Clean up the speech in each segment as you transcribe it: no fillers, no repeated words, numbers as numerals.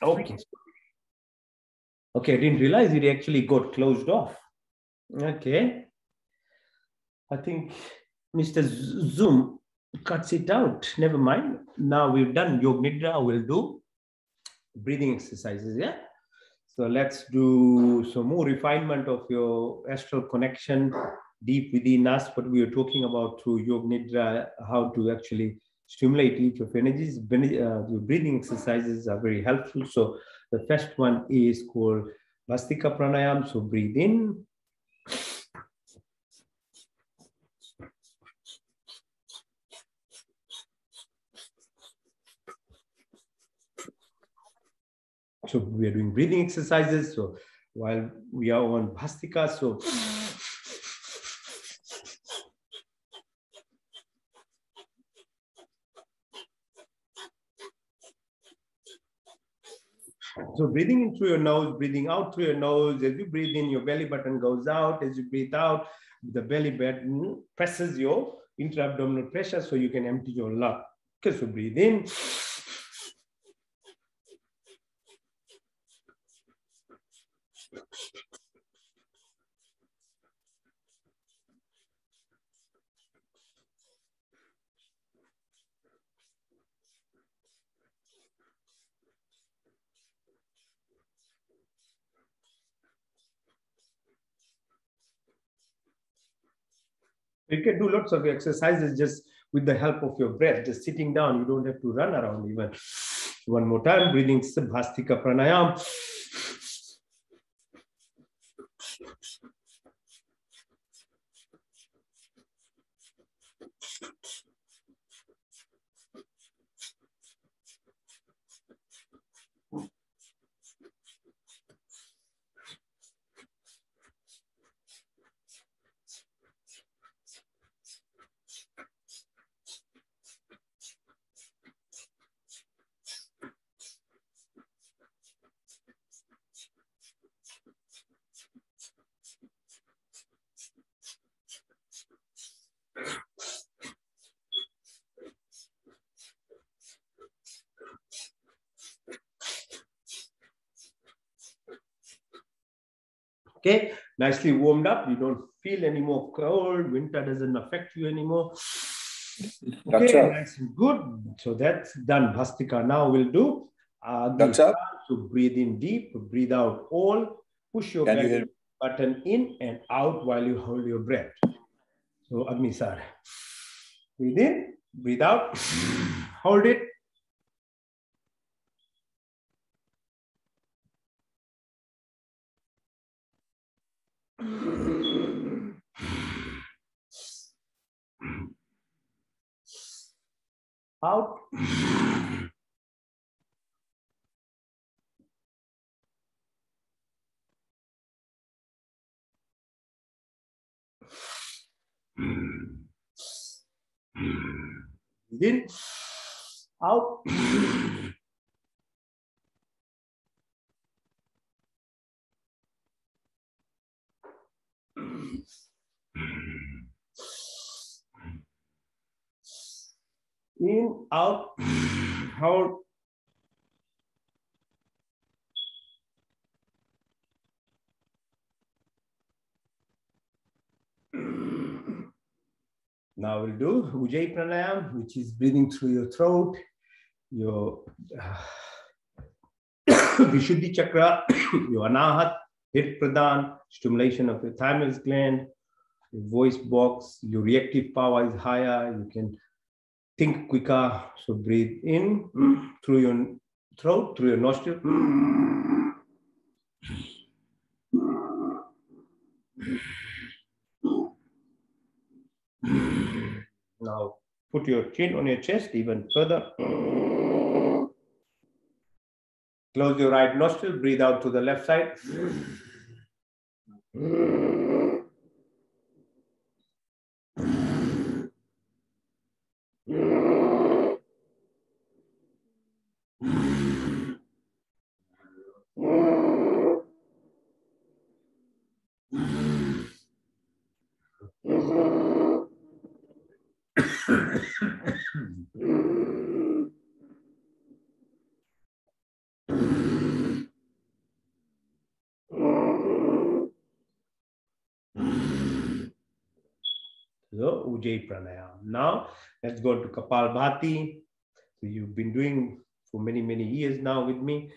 Okay. Okay, I didn't realize it actually got closed off. Okay. I think Mr. Zoom cuts it out. Never mind. Now we've done Yog Nidra. We'll do breathing exercises. Yeah. So let's do some more refinement of your astral connection deep within us. What we were talking about through Yog Nidra, how to actually stimulate each of energies. Your breathing exercises are very helpful. So the first one is called Vastika pranayam. So breathe in. So we are doing breathing exercises. So while we are on Bhastika, so breathing in through your nose, breathing out through your nose. As you breathe in, your belly button goes out. As you breathe out, the belly button presses your intra-abdominal pressure so you can empty your lung. Okay, so breathe in. You can do lots of exercises just with the help of your breath, just sitting down. You don't have to run around even. One more time, breathing Bhastika pranayam. Okay, nicely warmed up. You don't feel any more cold. Winter doesn't affect you anymore. Okay, nice and good. So that's done. Bhastika. Now we'll do so breathe in deep, breathe out all. Push your belly button in and out while you hold your breath. So Agnisar. Breathe in, breathe out, hold it. Out. In, out. In, out, hold. Now we'll do Ujjayi pranayam, which is breathing through your throat, your Vishuddhi chakra, your Anahat, Hit Pradhan, stimulation of your thymus gland, your voice box, your reactive power is higher, you can think quicker. So breathe in through your throat, through your nostril. Now put your chin on your chest even further. Close your right nostril, breathe out to the left side. So Ujjayi pranayam. Now let's go to Kapalbhati. So you've been doing for many, many years now with me.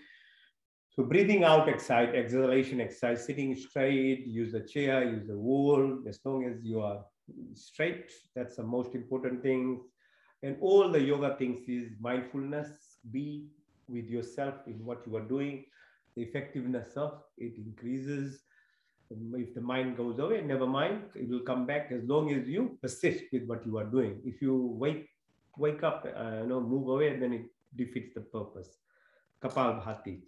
So breathing out exhalation exercise, sitting straight, use the chair, use the wall, as long as you are straight, that's the most important thing. And all the yoga things is mindfulness, be with yourself in what you are doing. The effectiveness of it increases. If the mind goes away, never mind, it will come back as long as you persist with what you are doing. If you wake up, move away, then it defeats the purpose. Kapal Bhati.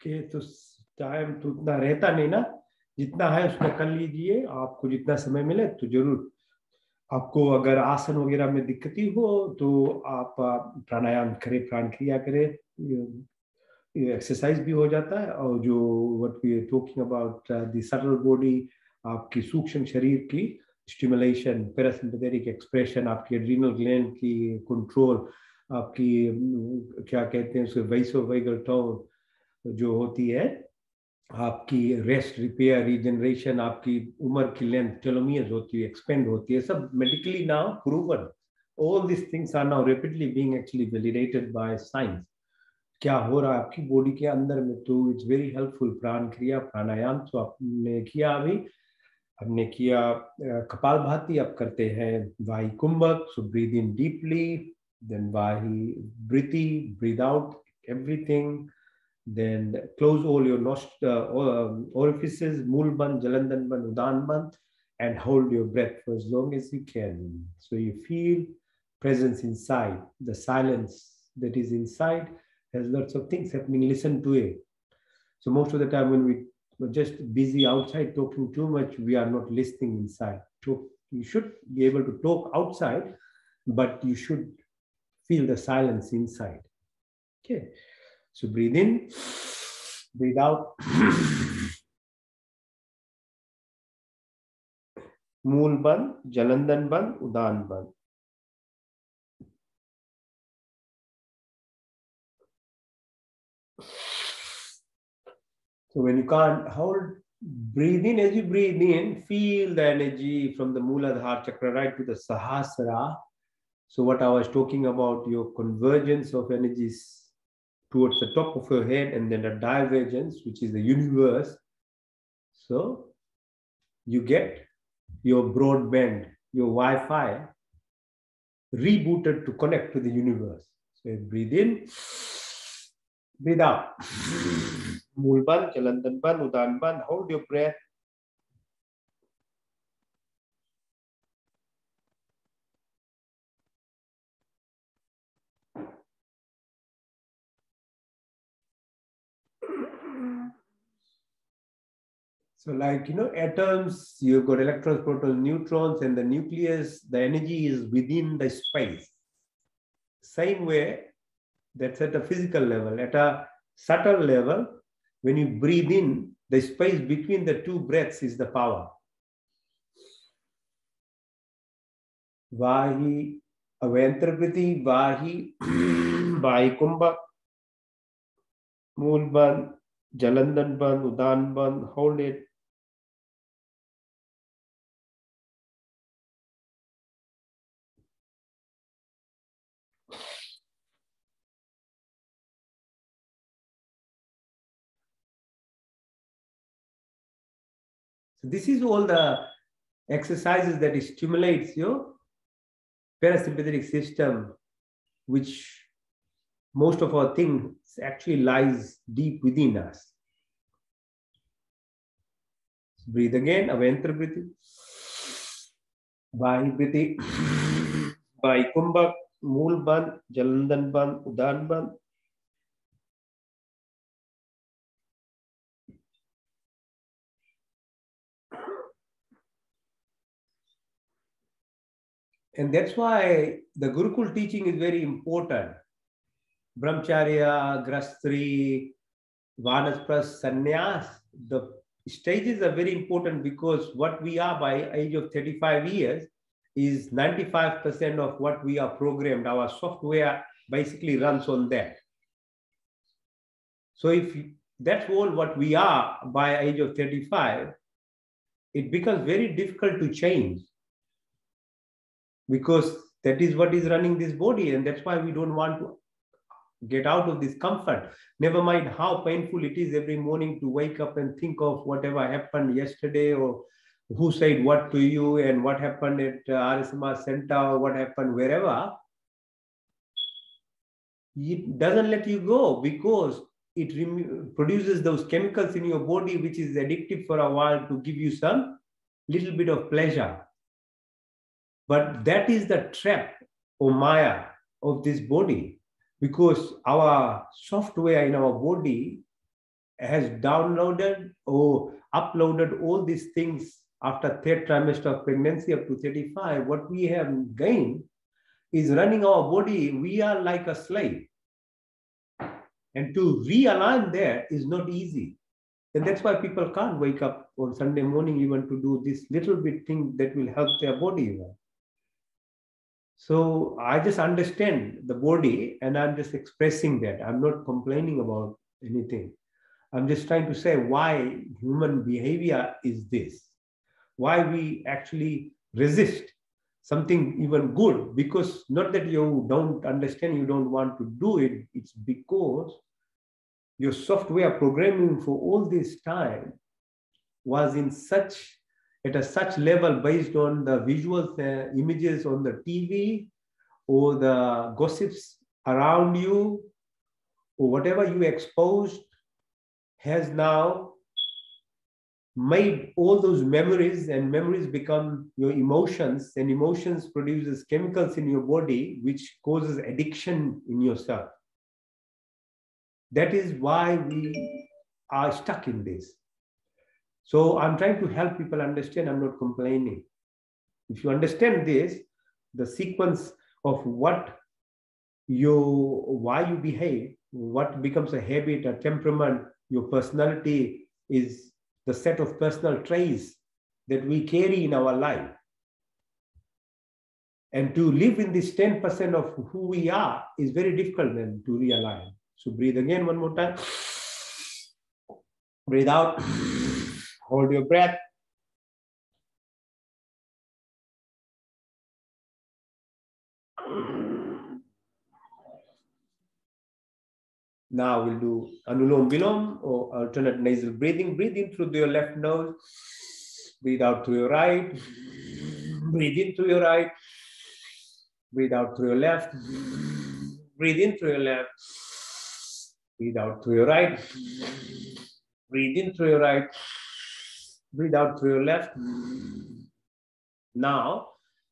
के तो time तो उतना रहता नहीं ना, जितना है उसका कर लीजिए, आपको जितना समय मिले तो जरूर। आपको अगर आसन वगैरह में दिक्कती हो तो आप प्राणायाम करें, प्राण क्रिया करें, एक्सरसाइज भी हो जाता है। और जो what we are talking about the subtle body, आपकी सूक्ष्म शरीर की स्टिमुलेशन, पैरासिम्पैथेटिक एक्सप्रेशन, आपकी एड्रिनल ग्लैंड की कंट्रोल, आपकी क्या कहते हैं उसके वैसोवैगल टोन जो होती है, आपकी रेस्ट, रिपेयर, रीजनरेशन, आपकी उम्र की लेंथ, टेलोमियर्स होती है, एक्सपेंड होती है, सब medically now proven. All this things are now rapidly being actually validated by science, क्या हो रहा है आपकी बॉडी के अंदर में। तो इट्स वेरी हेल्पफुल। प्राण क्रिया, प्राणायाम तो आपने किया, अभी हमने किया कपालभाति, अब करते हैं वाही कुंभक। So breathe in deeply, then वाही breathe, breathe out everything, then close all your orifices, Mulban, Jalandanban, Udanban, and hold your breath for as long as you can. So you feel presence inside, the silence that is inside has lots of things happening. Listen to it. So most of the time when we're just busy outside talking too much, we are not listening inside. You should be able to talk outside, but you should feel the silence inside. Okay. So breathe in, breathe out. Mool band, Jalandan band, Udan band. So when you can't hold, breathe in. As you breathe in, feel the energy from the Mooladhara chakra right to the Sahasrara. So what I was talking about, your convergence of energies towards the top of your head, and then the divergence, which is the universe. So you get your broadband, your Wi-Fi rebooted to connect to the universe. So breathe in, breathe out. Mulban, Jalandanban, Udanban, hold your breath. So like, atoms, you've got electrons, protons, neutrons, and the nucleus, the energy is within the space. Same way, that's at a physical level. At a subtle level, when you breathe in, the space between the two breaths is the power. Vahi, Aventrapriti, Vahi, Vahi Kumbha, Moolban, Jalandanban, Udanban, hold it. So this is all the exercises that stimulates your parasympathetic system, which most of our things actually lies deep within us. So breathe again, Aventra breathing, Vahi breathing, Vahi Kumbhak, Mool Ban, Jalandan Ban, Udan Ban. And that's why the Gurukul teaching is very important. Brahmacharya, Grastri, Vanasprasth, Sannyas, the stages are very important, because what we are by age of 35 years is 95% of what we are programmed. Our software basically runs on that. So if that's all what we are by age of 35, it becomes very difficult to change, because that is what is running this body, and that's why we don't want to get out of this comfort. Never mind how painful it is every morning to wake up and think of whatever happened yesterday, or who said what to you, and what happened at RSMR Center, or what happened wherever. It doesn't let you go, because it produces those chemicals in your body, which is addictive for a while to give you some little bit of pleasure. But that is the trap or maya of this body, because our software in our body has downloaded or uploaded all these things after third trimester of pregnancy up to 35, what we have gained is running our body. We are like a slave. And to realign there is not easy. And that's why people can't wake up on Sunday morning even to do this little bit thing that will help their body. So I just understand the body and I'm just expressing that. I'm not complaining about anything. I'm just trying to say why human behavior is this. Why we actually resist something even good, because not that you don't understand, you don't want to do it. It's because your software programming for all this time was at a such level based on the visuals, images on the TV or the gossips around you or whatever you exposed has now made all those memories, and memories become your emotions, and emotions produces chemicals in your body which causes addiction in yourself. That is why we are stuck in this. So I'm trying to help people understand. I'm not complaining. If you understand this, the sequence of why you behave, what becomes a habit, a temperament, your personality is the set of personal traits that we carry in our life. And to live in this 10% of who we are is very difficult then to realign. So breathe again one more time. Breathe out. Hold your breath. Now we'll do Anulom Vilom or alternate nasal breathing. Breathe in through your left nose. Breathe out through your right. Breathe in through your right. Breathe out through your left. Breathe in through your left. Breathe out through your right. Breathe in through your right. Breathe out through your left. Now,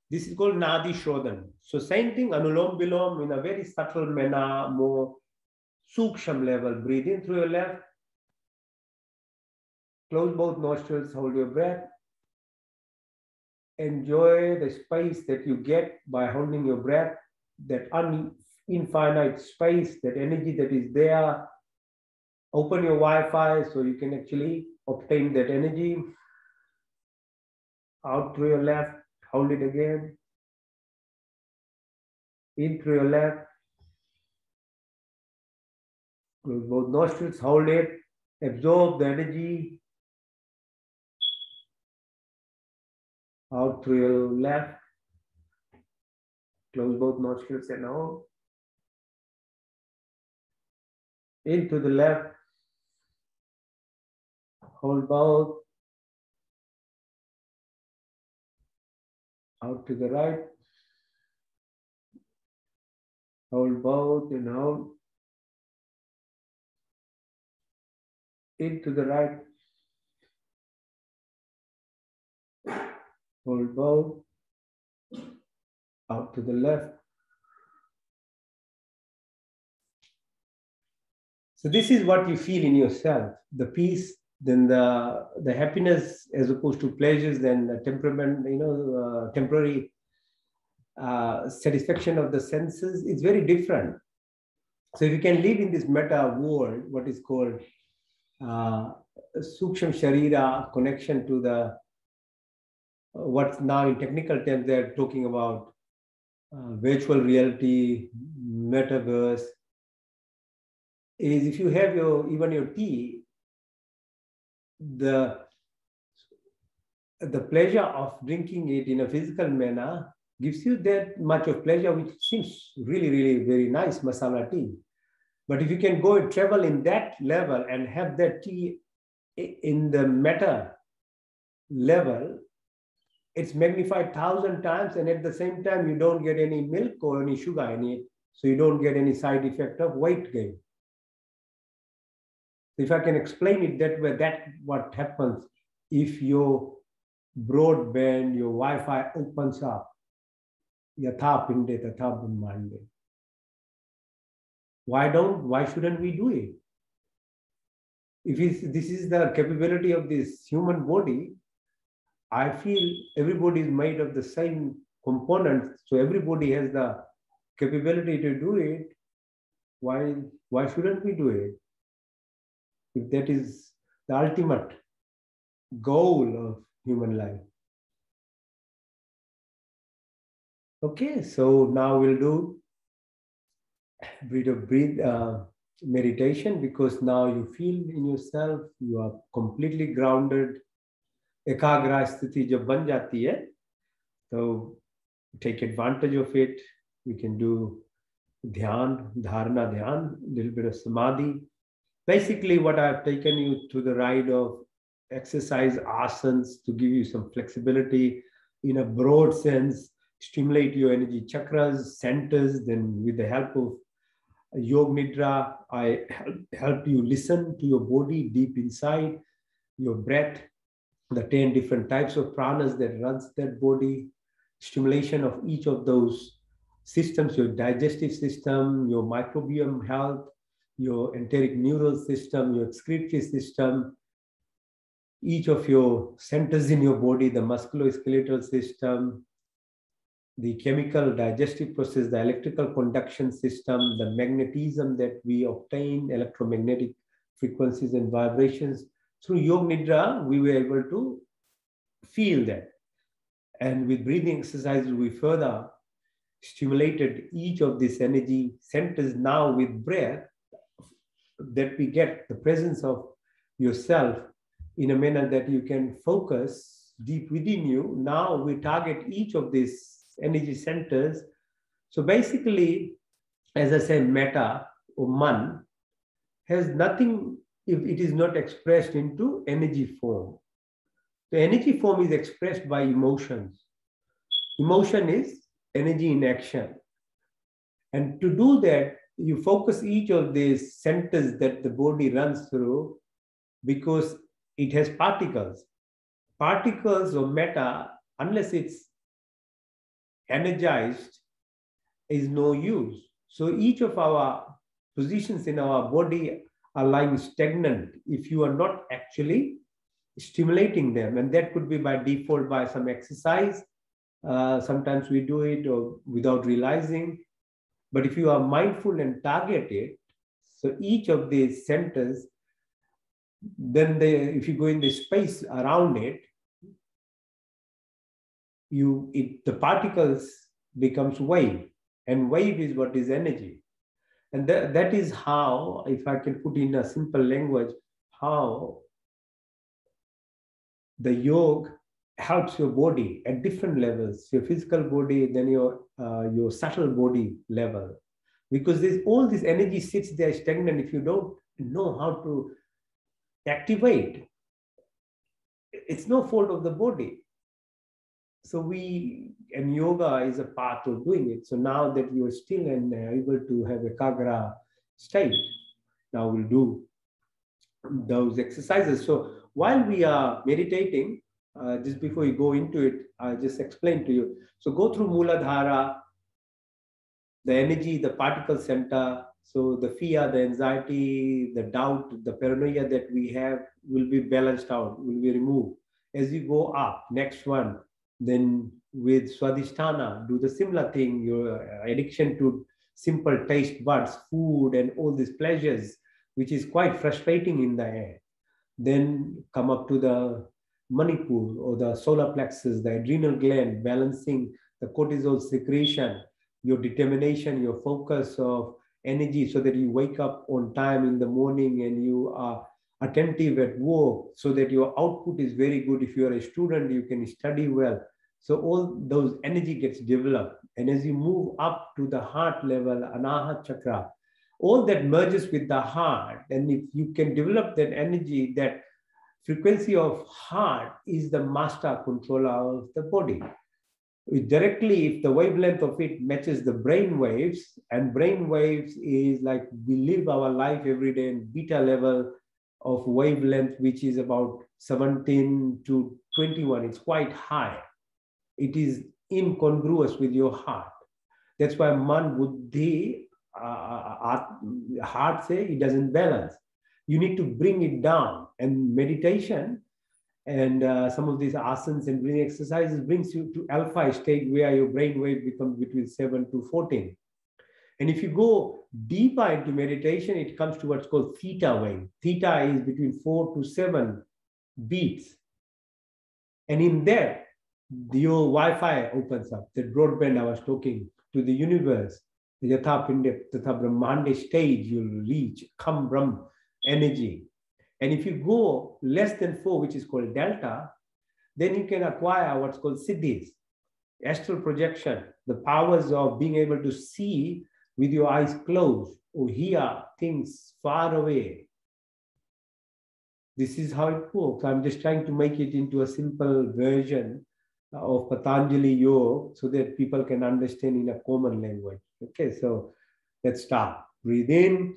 this is called Nadi Shodhan. So same thing, Anulom Vilom in a very subtle manner, more Suksham level. Breathe in through your left. Close both nostrils, hold your breath. Enjoy the space that you get by holding your breath, that infinite space, that energy that is there. Open your Wi-Fi so you can actually obtain that energy. Out through your left, hold it again. In through your left. Close both nostrils, hold it. Absorb the energy. Out through your left. Close both nostrils and hold. Into the left. Hold both. Out to the right. Hold both and hold. Into the right. Hold both. Out to the left. So this is what you feel in yourself, the peace, then the happiness as opposed to pleasures, then the temperament, temporary satisfaction of the senses is very different. So if you can live in this meta world, what is called Suksham Sharira, connection to the, what's now in technical terms they're talking about virtual reality, metaverse, is if you have even your tea, the pleasure of drinking it in a physical manner gives you that much of pleasure, which seems really, really very nice, masala tea. But if you can go and travel in that level and have that tea in the meta level, it's magnified 1,000 times, and at the same time, you don't get any milk or any sugar in it, so you don't get any side effect of weight gain. If I can explain it that way, that's what happens if your broadband, your Wi-Fi opens up. Yatha pinde tatha brahmande. Why shouldn't we do it? this is the capability of this human body, I feel everybody is made of the same components, so everybody has the capability to do it. Why shouldn't we do it? If that is the ultimate goal of human life. Okay, so now we'll do a bit of meditation, because now you feel in yourself, you are completely grounded. एकाग्र स्थिति जब बन जाती है, तो take advantage of it. We can do dhyan, dharana dhyan, a little bit of samadhi. Basically, what I've taken you to the ride of exercise asanas to give you some flexibility in a broad sense, stimulate your energy chakras, centers. Then with the help of Yog Nidra, I help you listen to your body deep inside, your breath, the 10 different types of pranas that runs that body, stimulation of each of those systems, your digestive system, your microbiome health, your enteric neural system, your excretory system, each of your centers in your body, the musculoskeletal system, the chemical digestive process, the electrical conduction system, the magnetism that we obtain, electromagnetic frequencies and vibrations. Through Yoga Nidra, we were able to feel that. And with breathing exercises, we further stimulated each of these energy centers. Now with breath, that we get the presence of yourself in a manner that you can focus deep within you. Now we target each of these energy centers. So basically, as I said, metta or man has nothing if it is not expressed into energy form. The energy form is expressed by emotions. Emotion is energy in action. And to do that, you focus each of these centers that the body runs through, because it has particles. Particles of matter, unless it's energized, is no use. So each of our positions in our body are lying stagnant if you are not actually stimulating them. And that could be by default by some exercise. Sometimes we do it or without realizing. But if you are mindful and targeted, so each of these centers, then if you go in the space around it, the particles becomes wave, and wave is what is energy. And that is how, if I can put in a simple language, how the yoga helps your body at different levels, your physical body, then your subtle body level. Because all this energy sits there stagnant if you don't know how to activate. It's no fault of the body. So and yoga is a part of doing it. So now that you are still and able to have a kagra state, now we'll do those exercises. So while we are meditating, just before you go into it, I'll just explain to you. So go through Muladhara, the energy, the particle center. So the fear, the anxiety, the doubt, the paranoia that we have will be balanced out, will be removed. As you go up, next one, then with Swadhisthana, do the similar thing, your addiction to simple taste buds, food, and all these pleasures, which is quite frustrating in the air. Then come up to the Manipur or the solar plexus, the adrenal gland, balancing the cortisol secretion, your determination, your focus of energy, so that you wake up on time in the morning and you are attentive at work, so that your output is very good. If you are a student, you can study well. So all those energy gets developed. And as you move up to the heart level, Anahat Chakra, all that merges with the heart. And if you can develop that energy, that frequency of heart is the master controller of the body. Directly, if the wavelength of it matches the brain waves, and brain waves is like we live our life every day in beta level of wavelength, which is about 17 to 21. It's quite high. It is incongruous with your heart. That's why man buddhi, heart say it doesn't balance. You need to bring it down. And meditation and some of these asanas and breathing exercises brings you to alpha state where your brain wave becomes between 7 to 14. And if you go deeper into meditation, it comes to what's called theta wave. Theta is between 4 to 7 beats. And in that, your Wi-Fi opens up, the broadband I was talking to the universe. The Yatha Pinde, Tatha Brahmande stage you'll reach, Kham Brahm energy. And if you go less than 4, which is called delta, then you can acquire what's called siddhis, astral projection, the powers of being able to see with your eyes closed or hear things far away. This is how it works. I'm just trying to make it into a simple version of Patanjali Yoga so that people can understand in a common language. Okay, so let's start. Breathe in.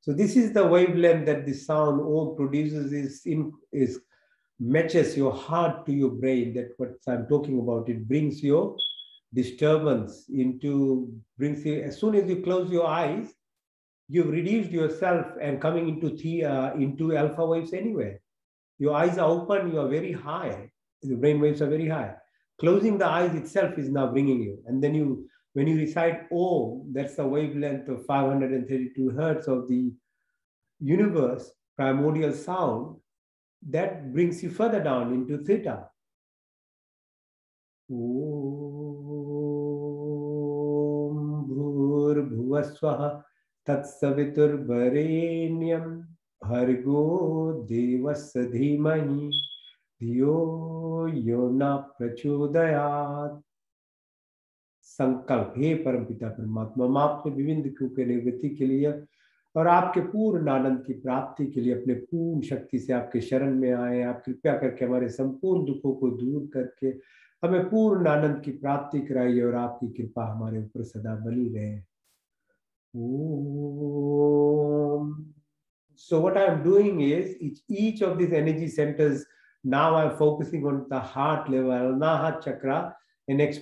So this is the wavelength that the sound Om produces is matches your heart to your brain. That what I'm talking about. It brings your disturbance brings you, as soon as you close your eyes, you've reduced yourself and coming into alpha waves anyway. Your eyes are open, you are very high. The brain waves are very high. Closing the eyes itself is now bringing you. And then when you recite Om, that's the wavelength of 532 hertz of the universe, primordial sound, that brings you further down into theta. Om Bhur Bhuvaswaha Tatsavitur Barenyam Bhargo Devasya Dhimahi Dhiyo Yona Prachodayat. संकल्प हे परमपिता परमात्मा, हम आपने विभिन्न दुखों के निवृत्ति के लिए और आपके पूर्ण आनंद की प्राप्ति के लिए अपने पूर्ण शक्ति से आपके शरण में आए। आप कृपया करके हमारे संपूर्ण दुखों को दूर करके हमें पूर्ण आनंद की प्राप्ति कराइए और आपकी कृपा हमारे ऊपर सदा बनी रहे। ओम। So what I'm doing is each of these energy centers, now I'm focusing on the heart level, Anahat chakra, and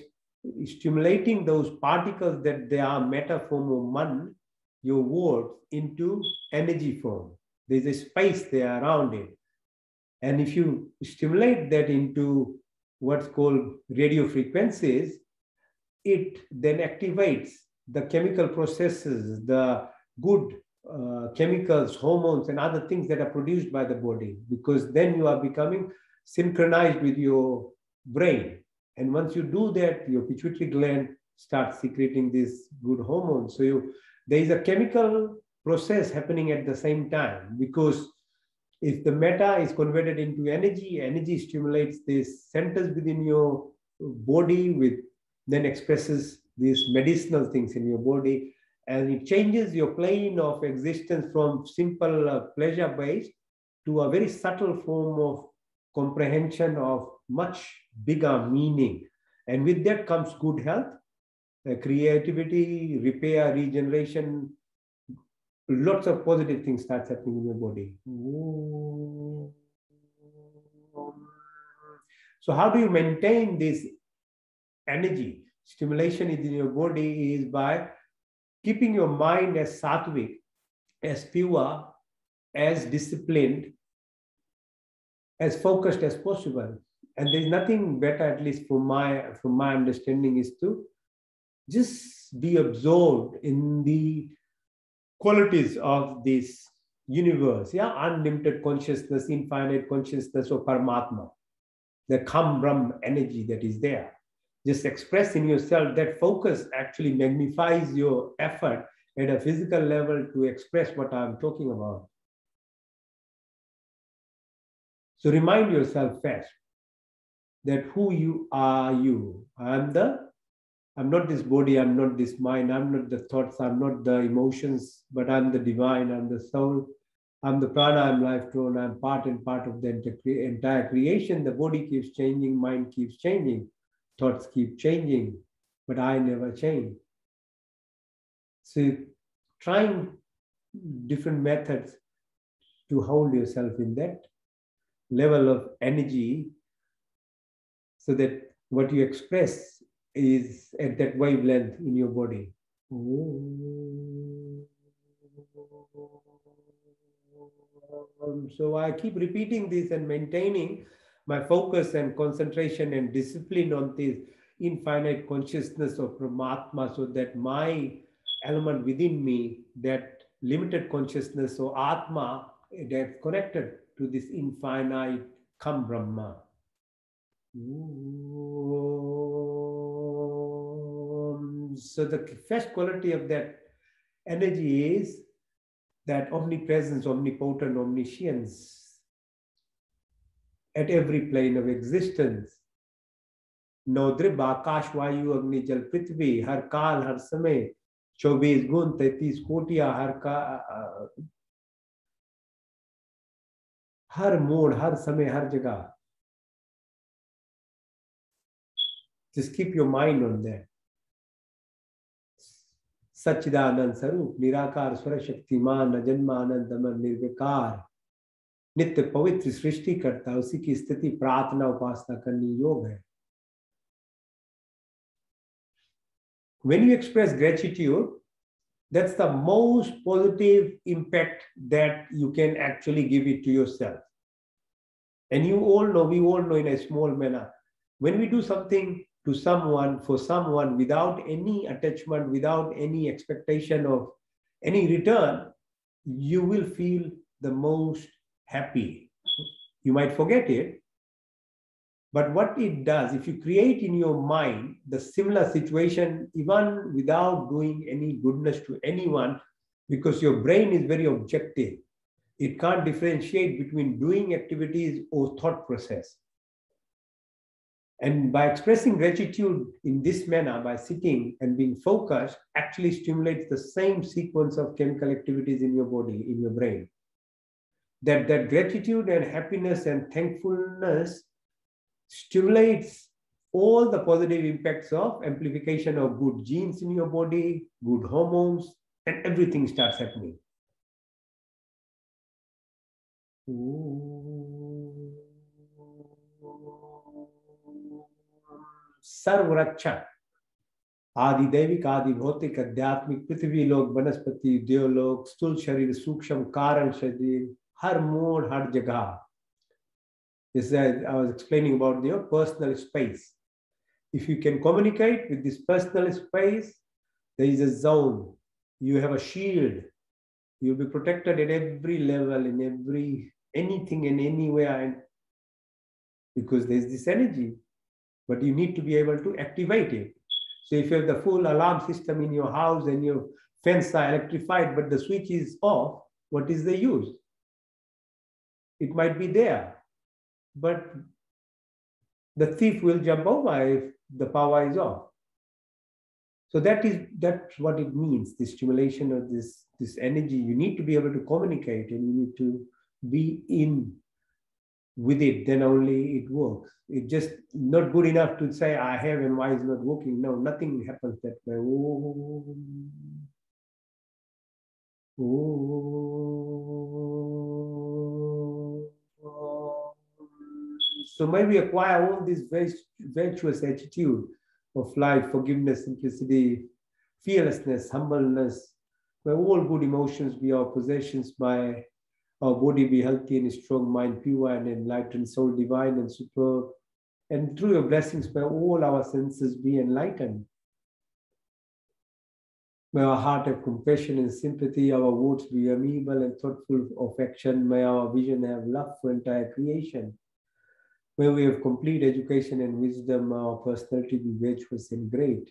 stimulating those particles that they are meta form of man, your words, into energy form. There's a space there around it. And if you stimulate that into what's called radio frequencies, it then activates the chemical processes, the good chemicals, hormones, and other things that are produced by the body, because then you are becoming synchronized with your brain. And once you do that, your pituitary gland starts secreting these good hormones. So there is a chemical process happening at the same time, because if the meta is converted into energy, energy stimulates these centers within your body, then expresses these medicinal things in your body, and it changes your plane of existence from simple pleasure-based to a very subtle form of comprehension of much bigger meaning. And with that comes good health, creativity, repair, regeneration. Lots of positive things start happening in your body. So how do you maintain this energy? Stimulation in your body is by keeping your mind as sattvic, as pure, as disciplined, as focused as possible. And there's nothing better, at least from my understanding, is to just be absorbed in the qualities of this universe, unlimited consciousness, infinite consciousness of Paramatma, the Kham Brahm energy that is there. Just express in yourself. That focus actually magnifies your effort at a physical level to express what I'm talking about. So remind yourself first that who you are you. I'm not this body, I'm not this mind, I'm not the thoughts, I'm not the emotions, but I'm the divine, I'm the soul, I'm the prana, I'm life drawn, I'm part and part of the entire creation. The body keeps changing, mind keeps changing, thoughts keep changing, but I never change. So trying different methods to hold yourself in that level of energy so that what you express is at that wavelength in your body. So I keep repeating this and maintaining my focus and concentration and discipline on this infinite consciousness of Paramatma, so that my element within me, that limited consciousness or Atma, that's connected to this infinite Kam Brahma. So the first quality of that energy is that omnipresence, omnipotent, omniscience at every plane of existence. नौद्रिब आकाश वायु अग्नि जल पृथ्वी, हर काल हर समय 24 गुण 33 कोटियां, हर मोड़ हर समय हर जगह. Just keep your mind on that. सच्चिदानंद स्वरूप निराकार स्वर शक्तिमान अजन्मानंद अमर निर्विकार नित्य पवित्र सृष्टि करता, उसी की स्थिति प्रार्थना उपासना करनी योग है. When you express gratitude, that's the most positive impact that you can actually give it to yourself. And you all know, we all know in a small manner, when we do something to someone, for someone, without any attachment, without any expectation of any return, you will feel the most happy. You might forget it, but what it does, if you create in your mind the similar situation, even without doing any goodness to anyone, because your brain is very objective, it can't differentiate between doing activities or thought process. And by expressing gratitude in this manner, by sitting and being focused, actually stimulates the same sequence of chemical activities in your body, in your brain. That gratitude and happiness and thankfulness stimulates all the positive impacts of amplification of good genes in your body, good hormones, and everything starts happening. सर्वरक्षक आदि दैविक आदि भौतिक आध्यात्मिक पृथ्वी लोक वनस्पति देवलोक स्थूल शरीर सूक्ष्म कारण शरीर हर मोड़ हर जगह. This I was explaining about your personal space. If you can communicate with this personal space, there is a zone. You have a shield. You'll be protected at every level, in every anything and anywhere, and because there's this energy. But you need to be able to activate it. So if you have the full alarm system in your house and your fence are electrified, but the switch is off, what is the use? It might be there, but the thief will jump over if the power is off. So that's what it means, the stimulation of this energy. You need to be able to communicate and you need to be in with it, then only it works. It's just not good enough to say I have and why it's not working. No, nothing happens that way. So may we acquire all this virtuous attitude of life, forgiveness, simplicity, fearlessness, humbleness. May all good emotions be our possessions, by our body be healthy and strong, mind pure and enlightened, soul divine and superb. And through your blessings, may all our senses be enlightened. May our heart have compassion and sympathy, our words be amiable and thoughtful of action. May our vision have love for entire creation. May we have complete education and wisdom, our personality be virtuous and great.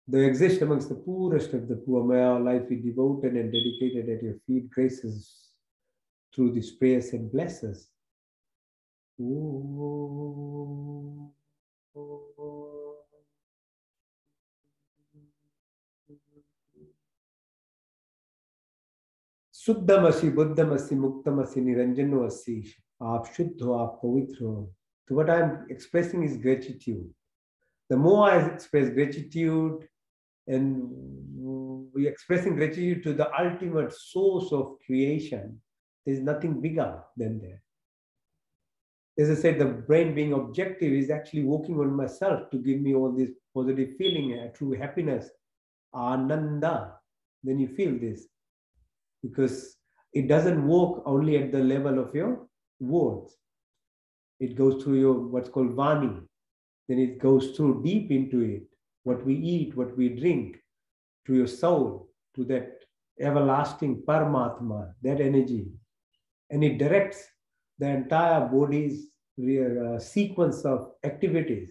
Though exist amongst the poorest of the poor, may our life be devoted and dedicated at your feet. Graces through these prayers and blessings. Om. शुद्धमसि बुद्धमसि मुक्तमसि निरंजनोऽसि. आप शुद्ध हो, आप पवित्र हो. So what I am expressing is gratitude. The more I express gratitude, and we expressing gratitude to the ultimate source of creation, there is nothing bigger than that. As I said, the brain being objective is actually working on myself to give me all this positive feeling, true happiness, ananda. Then you feel this. Because it doesn't work only at the level of your words. It goes through your what's called vani. Then it goes through deep into it. What we eat, what we drink, to your soul, to that everlasting Paramatma, that energy. And it directs the entire body's sequence of activities.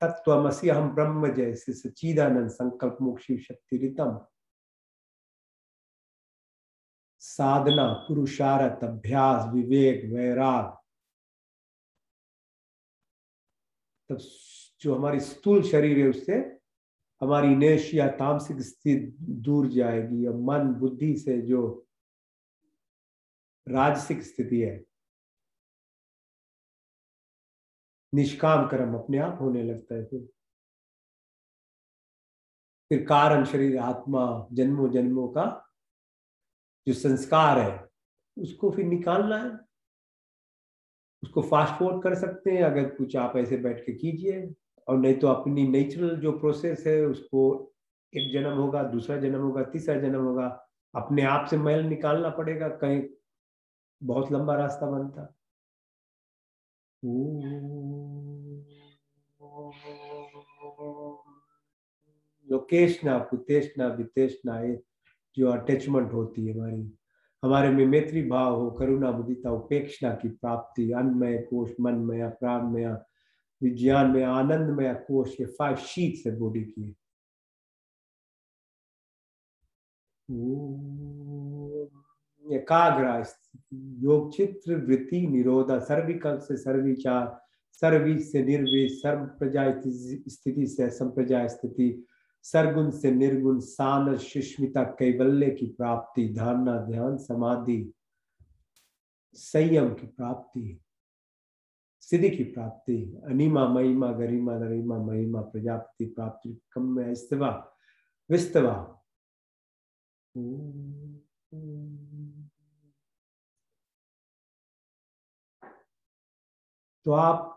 तत्त्वमसि अहं ब्रह्म जैसे सच्चिदानंद संकल्प मोक्ष शक्ति रितम. साधना, पुरुषार्थ, अभ्यास, विवेक, वैराग, तब जो हमारी स्थूल शरीर है उससे हमारी इनर्शिया तामसिक स्थिति दूर जाएगी और मन बुद्धि से जो राजसिक स्थिति है, निष्काम कर्म अपने आप होने लगता है. फिर कारण शरीर आत्मा जन्मों जन्मों का जो संस्कार है उसको फिर निकालना है. उसको फास्ट फॉरवर्ड कर सकते हैं अगर कुछ आप ऐसे बैठ के कीजिए, और नहीं तो अपनी नेचुरल जो प्रोसेस है उसको एक जन्म होगा, दूसरा जन्म होगा, तीसरा जन्म होगा, अपने आप से मैल निकालना पड़ेगा. कहीं बहुत लंबा रास्ता बनता. लोकेशना पुतेशना वितेशना, जो अटैचमेंट होती है हमारे में मैत्री भाव हो, करुणा मुदिता उपेक्षना की प्राप्ति, अन्नमय कोश, मनमय, प्राणमय, विज्ञानमय, आनंदमय कोश, ये 5 शीट्स है बॉडी की. एकाग्र योग चित्र वृत्ति निरोधा, सर्विकल्प से सर्विचार, सर्वी से निर्वेद, सर्व प्रजा स्थिति से संप्रजा स्थिति, सरगुण से निर्गुण, सानर सुष्मिता कैवल्य की प्राप्ति, धारणा ध्यान समाधि संयम की प्राप्ति, सिद्धि की प्राप्ति, अनिमा महिमा गरिमा गरिमा महिमा प्रजापति प्राप्ति, कम में स्थिवा विस्तवा. तो आप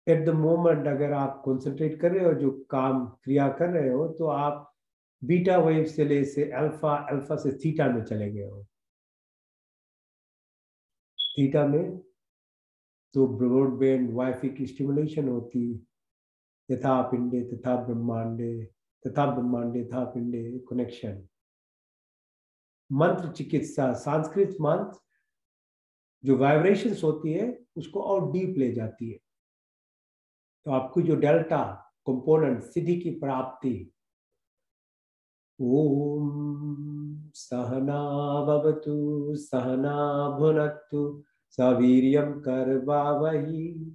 एट द मोमेंट अगर आप कंसंट्रेट कर रहे हो, जो काम क्रिया कर रहे हो, तो आप बीटा वेव से ले से अल्फा, अल्फा से थीटा में चले गए हो. थीटा में तो ब्रॉडबैंड वाईफाई की स्टिमुलेशन होती, यथा पिंडे तथा ब्रह्मांडे, तथा ब्रह्मांडे था पिंडे कनेक्शन. मंत्र चिकित्सा, संस्कृत मंत्र जो वाइब्रेशंस होती है उसको और डीप ले जाती है. तो आपको जो डेल्टा कंपोनेंट सिद्धि की प्राप्ति. ओम सहना भवतु सहना भुनक्तु सवीर्यं कर्वावहि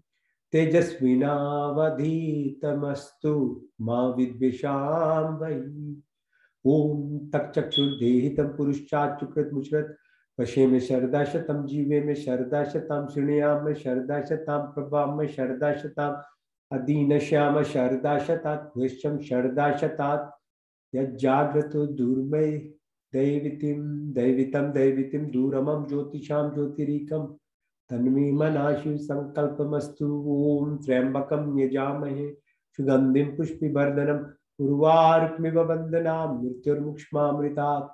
तेजस्विनावधीतमस्तु मा विद्विषावहि. ओम तक्षुर्देहितं पुरुषाच्युकृत मुचरत वशे में शरदा शतम, जीवे में शरदा शतम, शृणुयाम में शरदा शतम, प्रभाम में शरदा शतम, अदीन श्याम शरदा शतात, विश्वम शरदा शतात, यज्जाग्रतो दूरमय दैवितिम दैवितम दैवितिम दूरमम ज्योतिषाम ज्योतिरीकम तन्मे मनाशु संकल्पमस्तु. ओम त्र्यंबकम यजामहे सुगंधिम पुष्पिवर्धनम उर्वारुकमिव वंदनाम मृत्युर्मुक्ष्मामृतात्.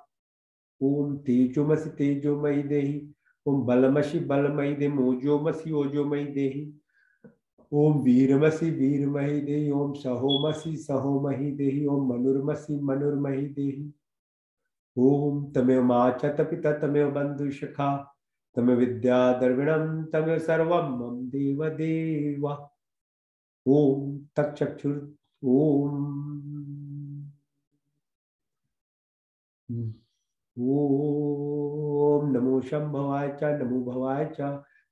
ओम तेजोमसि तेजोमयि देहि, ओम बलमसि बलमयि देहि, ओजोमसि ओजोमयि देहि, ओम वीरमसि वीरमयि देहि, ओम सहोमसि सहोमयि देहि, ओम मनुर्मसि मनुर्मयि देहि. ओम तमेव माता पिता तमेव बंधु सखा तमेव विद्या द्रविणम तमेव सर्वं मम देव देव. ओम तक्षुर. ओम शंभवाय च, नमो भवाय च,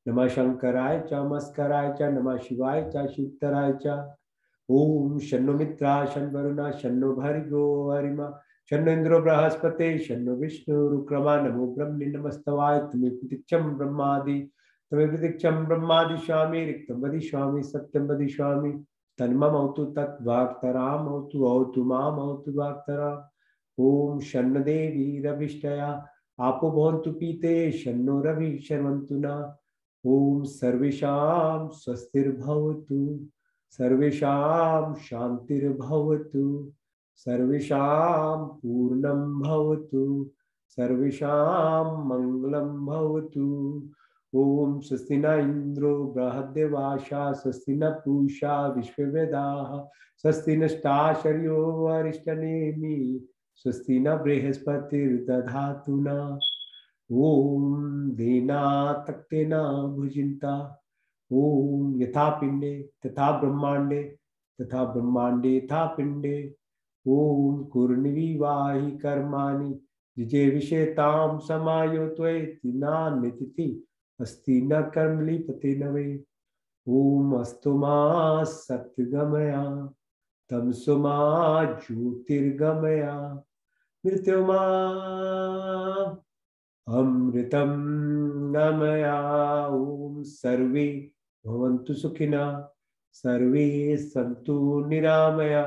नमः शंकराय च, मस्कराय च, नमः शिवाय च, शिवतराय च। ओम शन्नो मित्रा शन् वरुणा शन्नो भर्गो हरिमा शन्नो इंद्रो बृहस्पते शन्नो विष्णु रुक्रमा नमो ब्रह्मणे नमस्तवाय तमे प्रतीक्षं ब्रह्मादि स्वामी रिक्तं वदिष्यामि सत्यं वदिष्यामि तन्ममौतु तद्वाक्तरामौतु औतु मामौतु वाक्तराम्। ओम शन्न देवी रविष्टया आपो भवन्तु पीते शन्नो रवि शर्वन्तु न। ओम सर्वेषां स्वस्तिर्भवतु, सर्वेषां शान्तिर्भवतु, सर्वेषां पूर्णं भवतु, सर्वेषां मङ्गलं भवतु। ओम स्वस्ति न इन्द्रो बृहद्देवाशा स्वस्ति न पूषा विश्ववेदाः स्वस्ति नष्टाशर्यो अरिष्टनेमि स्वस्ति न बृहस्पतिर्दधातु न। ओम देना तक्तेना भुजिन्ता ओम यथा पिंडे तथा ब्रह्मांडे यथा पिंडे। ओम कुर्निवाहि कर्माणि जिजे विषेतां समायो त्वेति नान्यतिथि अस्ति न कर्मलिपते नवे। ओम अस्तु मा सत्यगमया तमसो मा ज्योतिर्गमया मृत्युमा अमृतं गमया। ओम सर्वे भवन्तु सुखिनः सर्वे सन्तु निरामया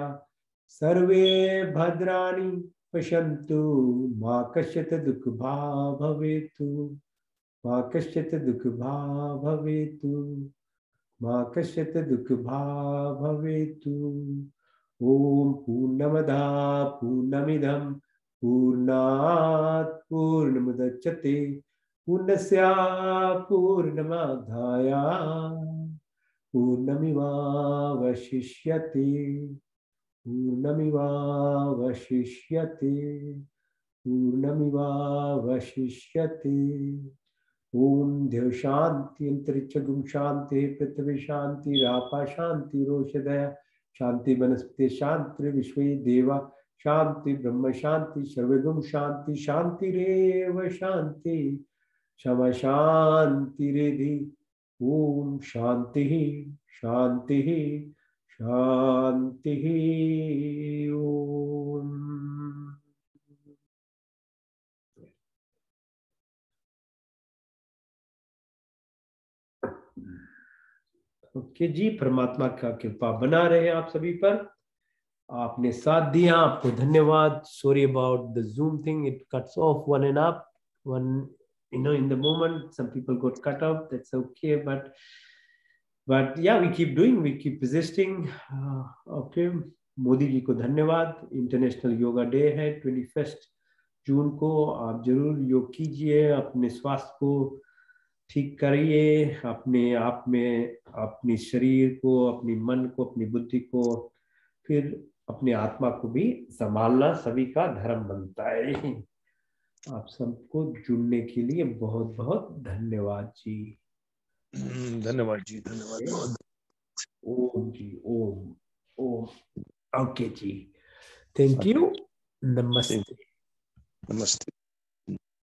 सर्वे भद्राणि पश्यन्तु मा कश्चित् दुःखभाग् भवेत् मा कश्चित् दुःखभाग् भवेत् मा कश्चित् दुःखभाग् भवेत्। ओम पूर्णमदः पूर्णमिदं पूर्णात् पूर्णमुदच्यते पूर्णस्य पूर्णमादाय पूर्णमेवावशिष्यते पूर्णमेवावशिष्यते पूर्णमेवावशिष्यते। ओम देव शांति अंतरिक्ष गुम शांति पृथ्वी शांति रापा शांति रोषधया शांति वनस्पति शांति विश्व देवा शांति ब्रह्म शांति सर्वगुण शांति शांतिरेव शांति क्षमा शांतिरेधि। ओम शांति शांति शांति। ओम ओके जी, परमात्मा का कृपा बना रहे आप सभी पर। आपने साथ दिया, आपको धन्यवाद। Sorry about the zoom thing, it cuts of one and up one, you know, in the moment some people got cut off, that's okay, but yeah, we keep doing, we keep persisting. Okay, Modi ji को धन्यवाद। International yoga day है 21 जून को। आप जरूर योग कीजिए, अपने स्वास्थ्य को ठीक करिए, अपने आप में अपने शरीर को, अपनी मन को, अपनी बुद्धि को, फिर अपने आत्मा को भी संभालना सभी का धर्म बनता है। आप सबको जुड़ने के लिए बहुत बहुत धन्यवाद जी। धन्यवाद जी, धन्यवाद। Om ji, Om Om. Okay ji, thank you. नमस्ते। नमस्ते।